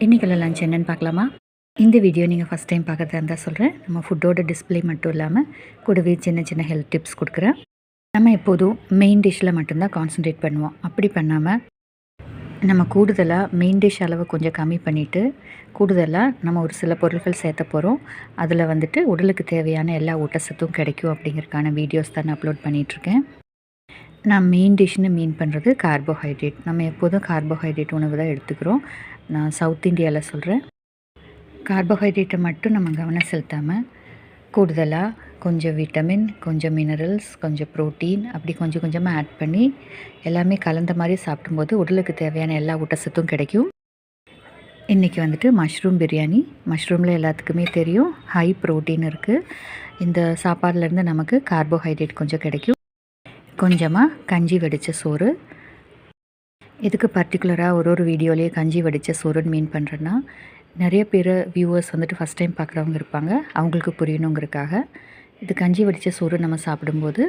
இன்றைக்குள்ள லஞ்ச் என்னென்னு பார்க்கலாமா? இந்த வீடியோ நீங்கள் ஃபஸ்ட் டைம் பார்க்குறதா இருந்தால் சொல்கிறேன். நம்ம ஃபுட்டோட டிஸ்பிளே மட்டும் இல்லாமல் கூடவே சின்ன சின்ன ஹெல்த் டிப்ஸ் கொடுக்குறேன். நம்ம எப்போதும் மெயின் டிஷ்ஷில் மட்டும்தான் கான்சன்ட்ரேட் பண்ணுவோம். அப்படி பண்ணாமல் நம்ம கூடுதலாக மெயின் டிஷ் அளவு கொஞ்சம் கம்மி பண்ணிவிட்டு கூடுதலாக நம்ம ஒரு சில பொருட்கள் சேர்த்த போகிறோம். அதில் வந்துட்டு உடலுக்கு தேவையான எல்லா ஊட்டச்சத்தும் கிடைக்கும் அப்படிங்கிறதுக்கான வீடியோஸ் தான் நான் அப்லோட் பண்ணிகிட்ருக்கேன். நான் மெயின் டிஷ்னு மீன் பண்ணுறது கார்போஹைட்ரேட். நம்ம எப்போதும் கார்போஹைட்ரேட் உணவு தான் எடுத்துக்கிறோம். நான் சவுத் இந்தியாவில் சொல்கிறேன். கார்போஹைட்ரேட்டை மட்டும் நம்ம கவனம் செலுத்தாமல் கூடுதலாக கொஞ்சம் விட்டமின், கொஞ்சம் மினரல்ஸ், கொஞ்சம் ப்ரோட்டீன் அப்படி கொஞ்சம் கொஞ்சமாக ஆட் பண்ணி எல்லாமே கலந்த மாதிரி சாப்பிடும்போது உடலுக்கு தேவையான எல்லா ஊட்டச்சத்தும் கிடைக்கும். இன்றைக்கி வந்துட்டு மஷ்ரூம் பிரியாணி. மஷ்ரூமில் எல்லாத்துக்குமே தெரியும் ஹை ப்ரோட்டீன் இருக்குது. இந்த சாப்பாடுலேருந்து நமக்கு கார்போஹைட்ரேட் கொஞ்சம் கிடைக்கும். கொஞ்சமாக கஞ்சி வடித்த சோறு. எதுக்கு பர்டிகுலராக ஒரு வீடியோலேயே கஞ்சி வடித்த சோறுன்னு மீன் பண்ணுறேன்னா, நிறைய பேர் வியூவர்ஸ் வந்துட்டு ஃபஸ்ட் டைம் பார்க்குறவங்க இருப்பாங்க. அவங்களுக்கு புரியணுங்கிறதுக்காக இது கஞ்சி வடித்த சோறு நம்ம சாப்பிடும்போது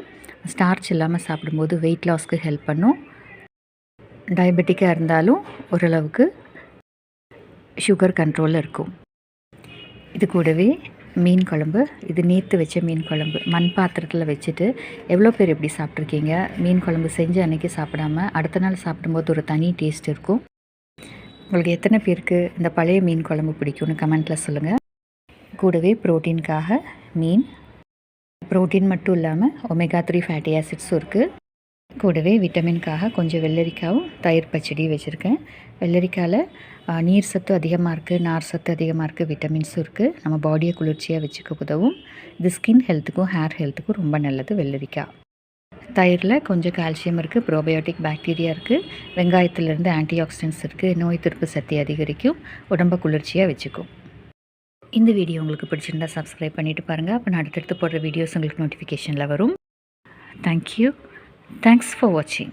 ஸ்டார்ச் இல்லாமல் சாப்பிடும்போது வெயிட் லாஸ்க்கு ஹெல்ப் பண்ணும். டயபெட்டிக்காக இருந்தாலும் ஓரளவுக்கு சுகர் கண்ட்ரோலில் இருக்கும். இது கூடவே மீன் குழம்பு. இது நேற்று வச்ச மீன் குழம்பு மண் பாத்திரத்தில் வச்சுட்டு எவ்வளோ பேர் எப்படி சாப்பிட்ருக்கீங்க? மீன் குழம்பு செஞ்சு அன்றைக்கி சாப்பிடாமல் அடுத்த நாள் சாப்பிடும்போது ஒரு தனி டேஸ்ட் இருக்கும். உங்களுக்கு எத்தனை பேருக்கு இந்த பழைய மீன் குழம்பு பிடிக்கும்னு கமெண்ட்டில் சொல்லுங்கள். கூடவே ப்ரோட்டீனுக்காக மீன். ப்ரோட்டீன் மட்டும் இல்லாமல் ஒமேகா 3 ஃபேட்டி ஆசிட்ஸும் இருக்குது. கூடவே விட்டமின்காக கொஞ்சம் வெள்ளரிக்காவும் தயிர் பச்சடி வச்சுருக்கேன். வெள்ளரிக்காயில் நீர் சத்து அதிகமாக இருக்குது, நார் சத்து அதிகமாக இருக்குது, விட்டமின்ஸும் இருக்குது. நம்ம பாடியை குளிர்ச்சியாக வச்சுக்க உதவும். இது ஸ்கின் ஹெல்த்துக்கும் ஹேர் ஹெல்த்துக்கும் ரொம்ப நல்லது வெள்ளரிக்காய். தயிரில் கொஞ்சம் கால்சியம் இருக்குது, ப்ரோபயோட்டிக் பாக்டீரியா இருக்குது, வெங்காயத்திலேருந்து ஆன்டி ஆக்சிடென்ட்ஸ் இருக்குது, நோய் எதிர்ப்பு சக்தி அதிகரிக்கும், உடம்பை குளிர்ச்சியாக வச்சுக்கும். இந்த வீடியோ உங்களுக்கு பிடிச்சிருந்தா சப்ஸ்கிரைப் பண்ணிவிட்டு பாருங்கள். அப்போ நான் அடுத்தடுத்து போடுற வீடியோஸ் உங்களுக்கு நோட்டிஃபிகேஷனில் வரும். தேங்க்யூ. தேங்க்ஸ் ஃபார் வாட்சிங்.